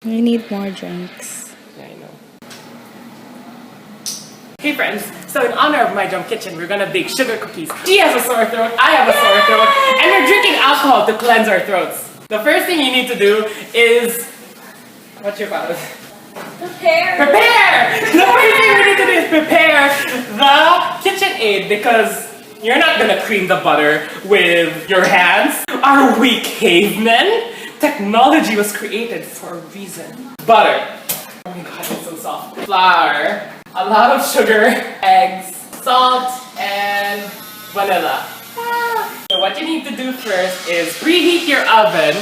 We need more drinks. Yeah, I know. Hey friends, so in honor of my jump kitchen, we're gonna bake sugar cookies. She has a sore throat, I have a sore throat, and we're drinking alcohol to cleanse our throats. The first thing you need to do is... What's your pause? Prepare! Prepare! The first thing we need to do is prepare the KitchenAid because you're not gonna cream the butter with your hands. Are we cavemen? Technology was created for a reason. Butter. Oh my god, it's so soft. Flour. A lot of sugar, eggs, salt, and vanilla. So what you need to do first is preheat your oven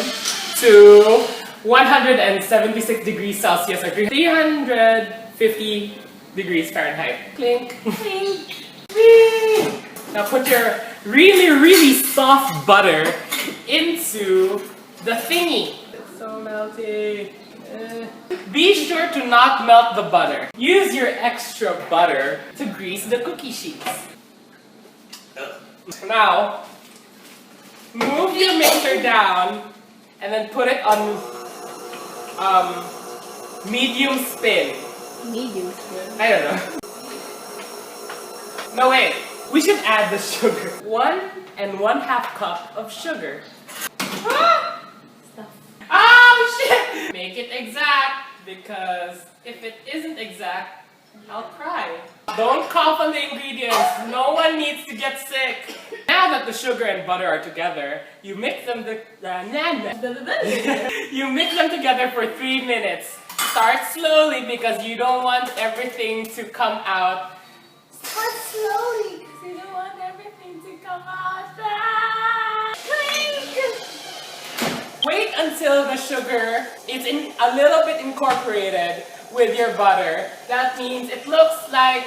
to 176 degrees Celsius or 350 degrees Fahrenheit. Clink. Clink. Whee! Now put your really soft butter into the thingy. It's so melty. Be sure to not melt the butter. Use your extra butter to grease the cookie sheets. Now, move your mixer down and then put it on medium spin. Medium spin? I don't know. No, wait. We should add the sugar. 1 1/2 cup of sugar. Ah! Oh shit! Make it exact, because if it isn't exact, I'll cry. Don't cough on the ingredients. No one needs to get sick. Now that the sugar and butter are together, you mix them you mix them together for 3 minutes. Start slowly because you don't want everything to come out. Start slowly because you don't want everything to come out. Wait until the sugar is a little bit incorporated with your butter. That means it looks like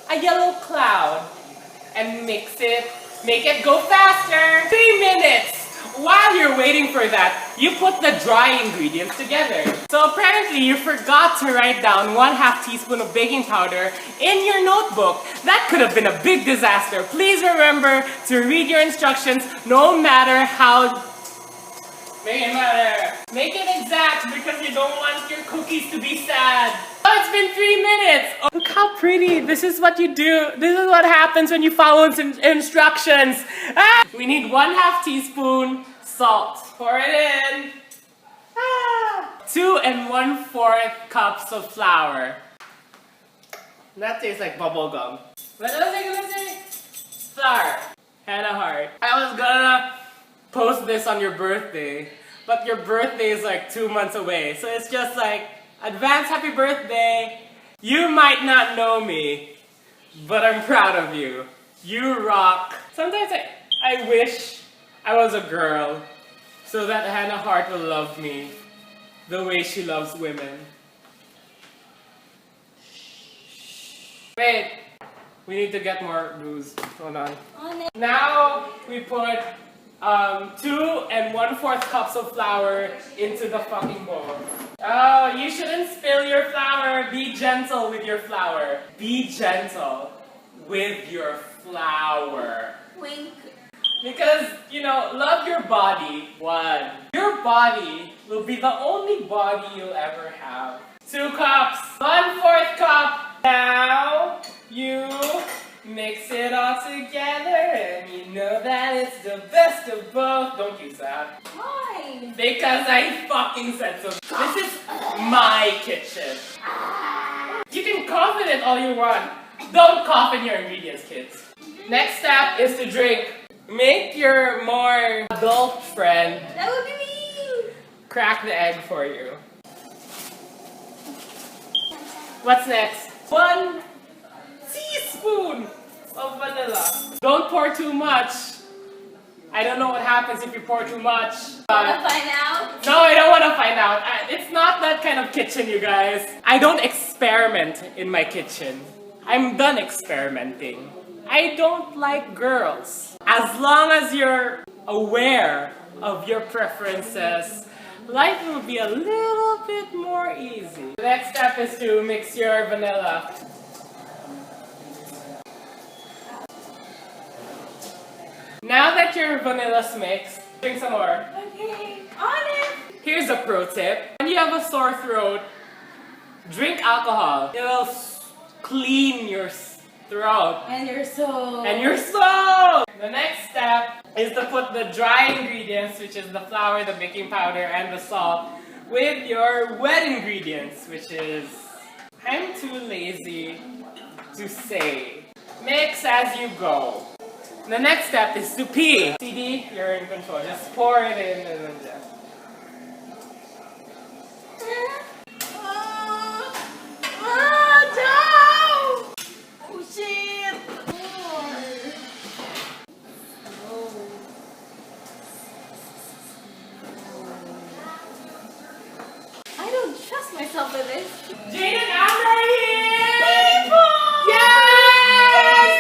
a yellow cloud. And make it go faster. 3 minutes. While you're waiting for that, you put the dry ingredients together. So apparently you forgot to write down 1/2 teaspoon of baking powder in your notebook. That could have been a big disaster. Please remember to read your instructions no matter how... Make it exact because you don't want your cookies to be sad. Oh, it's been 3 minutes. Oh, look how pretty. This is what you do. This is what happens when you follow instructions. Ah! We need 1/2 teaspoon salt. Pour it in. Ah! 2 1/4 cups of flour. That tastes like bubble gum. What else are you gonna say? Flour. Hannah Hart. I was gonna post this on your birthday, but your birthday is like 2 months away. So it's just like, advance happy birthday. You might not know me, but I'm proud of you. You rock. Sometimes I wish I was a girl so that Hannah Hart will love me the way she loves women. Wait, we need to get more booze. Hold on. Now we put 2 1/4 cups of flour into the fucking bowl. Oh, you shouldn't spill your flour. Be gentle with your flour. Be gentle with your flour. Wink. Because, you know, love your body. 1. Your body will be the only body you'll ever have. 2 cups. 1/4 cup. Now you mix it all together and you know that it's the best of both. Don't use that. Why? Because I fucking said so. This is my kitchen. You can cough in it all you want. Don't cough in your ingredients, kids. Next step is to drink. Make your more adult friend That would be me. crack the egg for you. What's next? 1 teaspoon of vanilla. Don't pour too much. I don't know what happens if you pour too much. Wanna find out? No, I don't want to find out. It's not that kind of kitchen, you guys. I don't experiment in my kitchen. I'm done experimenting. I don't like girls. As long as you're aware of your preferences, life will be a little bit more easy. The next step is to mix your vanilla. Now that your vanilla's mixed, drink some more. Okay. On it. Here's a pro tip. When when you have a sore throat, drink alcohol. It'll clean your throat. And your soul. And your soul! The next step is to put the dry ingredients, which is the flour, the baking powder, and the salt, with your wet ingredients, which is, I'm too lazy to say. Mix as you go. The next step is to pee. CD, you're in control. Just pour it in and then just. I don't trust myself with this. Jaden, I'm right here! Yes!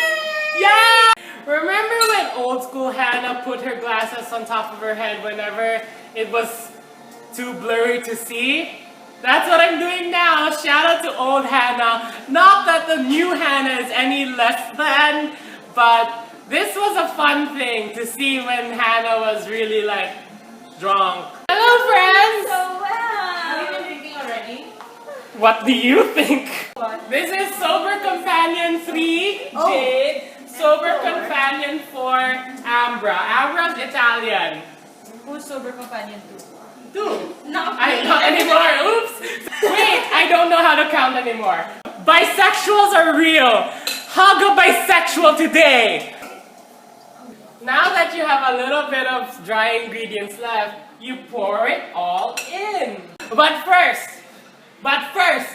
Yes! Remember when old school Hannah put her glasses on top of her head whenever it was too blurry to see? That's what I'm doing now. Shout out to old Hannah. Not that the new Hannah is any less than, but this was a fun thing to see when Hannah was really like drunk. Hello friends! So well. Have you been drinking already? What do you think? What? This is Sober Companion 3, Oh. Jade. Sober Companion 4, Ambra. Ambra's Italian. Who's sober companion 2? 2. Not I me. not anymore. Oops. Wait, I don't know how to count anymore. Bisexuals are real. Hug a bisexual today. Now that you have a little bit of dry ingredients left, you pour it all in. But first,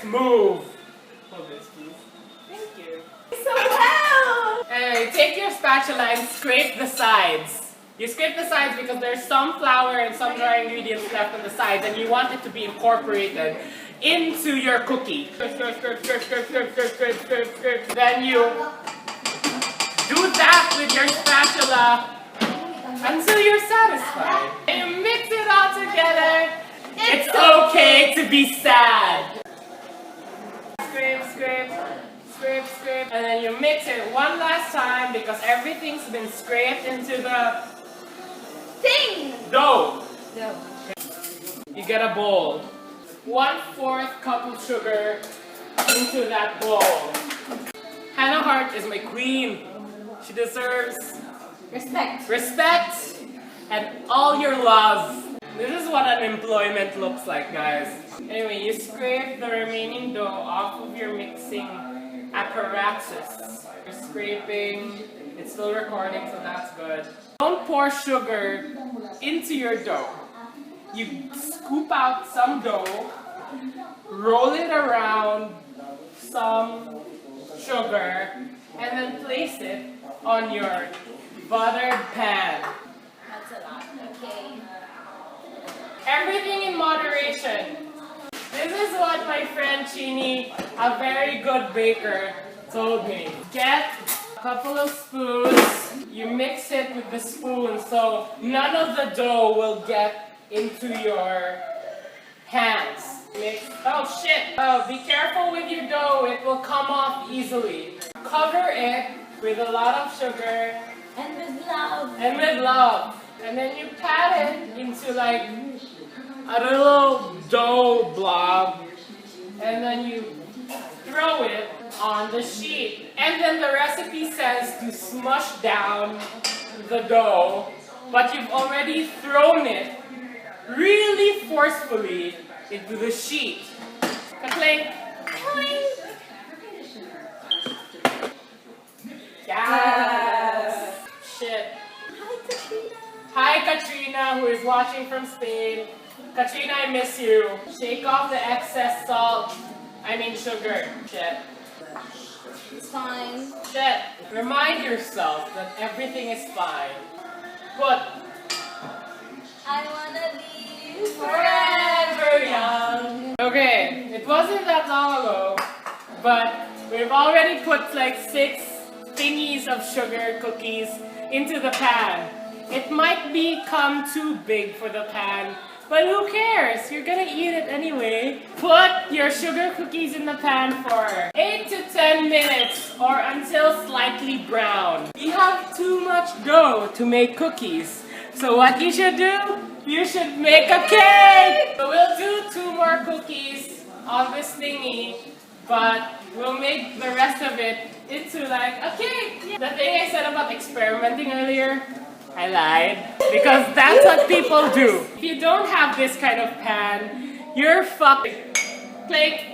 move. Hold this, please. Thank you. So well. Anyway, take your spatula and scrape the sides. You scrape the sides because there's some flour and some dry ingredients left on the sides and you want it to be incorporated into your cookie. Then you do that with your spatula until you're satisfied. And you mix it all together. It's okay to be sad. Scrape, scrape, scrape, scrape. And then you mix it one last time because everything's been scraped into the Thing. dough. No. You get a bowl. 1/4 cup of sugar into that bowl. Hannah Hart is my queen. She deserves respect and all your love. This is what unemployment looks like, guys. Anyway, you scrape the remaining dough off of your mixing apparatus. You're scraping. It's still recording, so that's good. Don't pour sugar into your dough. You scoop out some dough, roll it around some sugar, and then place it on your buttered pan. That's a lot. Okay. Everything in moderation. This is what my friend Chini, a very good baker, told me. Get a couple of spoons. You mix it with the spoon so none of the dough will get into your hands. Mix. Oh shit! Oh, be careful with your dough. It will come off easily. Cover it with a lot of sugar. And with love. And with love. And then you pat it into like a little dough blob. And then you throw it on the sheet. And then the recipe says to smush down the dough, but you've already thrown it really forcefully into the sheet. Ka-clink. Yes. Shit. Hi Katrina, who is watching from Spain. Katrina, I miss you. Shake off the excess salt. I mean sugar. Shit. It's fine. Shit. Remind yourself that everything is fine. Put I wanna be forever young. Okay, it wasn't that long ago, but we've already put like 6 thingies of sugar cookies into the pan. It might become too big for the pan, but who cares? You're gonna eat it anyway. Put your sugar cookies in the pan for 8 to 10 minutes or until slightly brown. You have too much dough to make cookies. So what you should do You should make a cake! So we'll do 2 more cookies on this thingy, but we'll make the rest of it into like a cake. The thing I said about experimenting earlier, I lied. Because that's what people do. If you don't have this kind of pan, you're fucking. Click.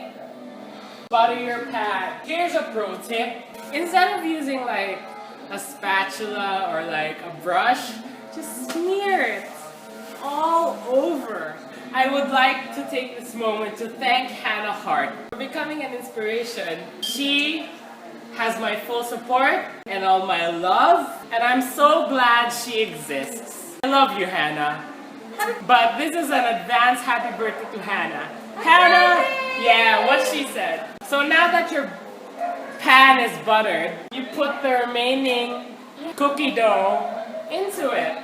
Butter your pan. Here's a pro tip. Instead of using like a spatula or like a brush, just smear it all over. I would like to take this moment to thank Hannah Hart for becoming an inspiration. She has my full support and all my love, and I'm so glad she exists. I love you, Hannah. But this is an advance happy birthday to Hannah. Hannah! Yeah, what she said. So now that your pan is buttered, you put the remaining cookie dough into it.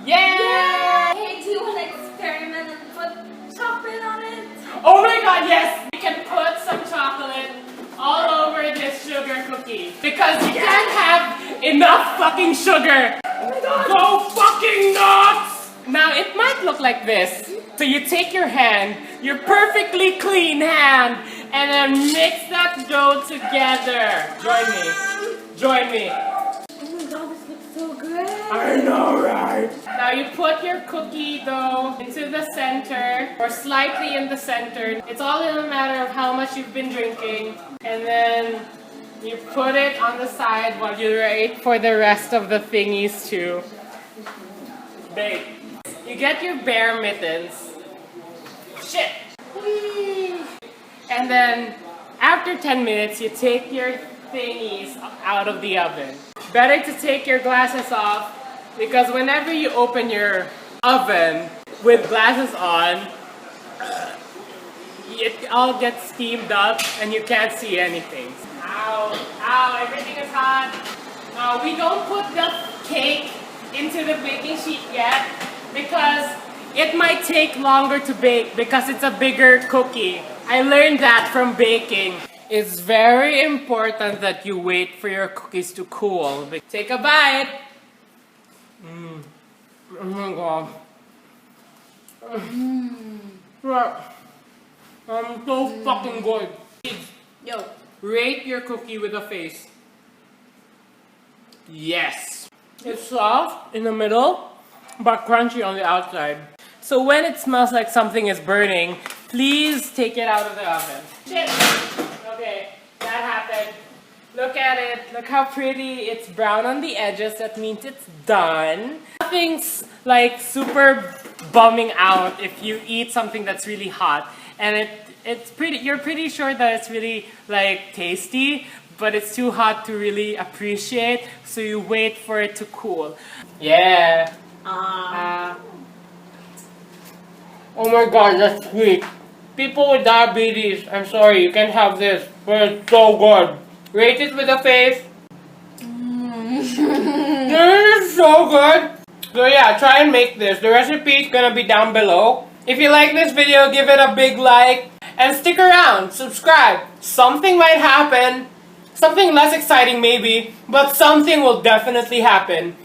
Yeah! Hey, do you want to experiment and put chocolate on it? Oh my god, yes! You can put some chocolate all over this sugar cookie. Because you can't have enough fucking sugar. Oh my god! Go fucking nuts! Now it might look like this. So you take your hand, your perfectly clean hand, and then mix that dough together. Join me. Join me. Oh my god, this looks so good. I know, right? Now you put your cookie dough into the center, or slightly in the center. It's all in a matter of how much you've been drinking. And then you put it on the side while you wait for the rest of the thingies to bake. You get your bare mittens. Shit! Whee! And then after 10 minutes, you take your thingies out of the oven. Better to take your glasses off because whenever you open your oven with glasses on, it all gets steamed up and you can't see anything. Ow, ow, everything is hot. We don't put the cake into the baking sheet yet because it might take longer to bake because it's a bigger cookie. I learned that from baking. It's very important that you wait for your cookies to cool. Take a bite. Oh my god. So fucking good. Yo. Rate your cookie with a face. Yes. It's soft in the middle, but crunchy on the outside. So when it smells like something is burning, please take it out of the oven. Shit! Okay, that happened. Look at it. Look how pretty. It's brown on the edges. That means it's done. Nothing's like super bumming out if you eat something that's really hot. And it's pretty, you're pretty sure that it's really like tasty, but it's too hot to really appreciate. So you wait for it to cool. Yeah. Oh my god, that's sweet. People with diabetes, I'm sorry, you can't have this, but it's so good. Rate it with a face. This is so good. So yeah, try and make this. The recipe is gonna be down below. If you like this video, give it a big like. And stick around, subscribe. Something might happen. Something less exciting maybe, but something will definitely happen.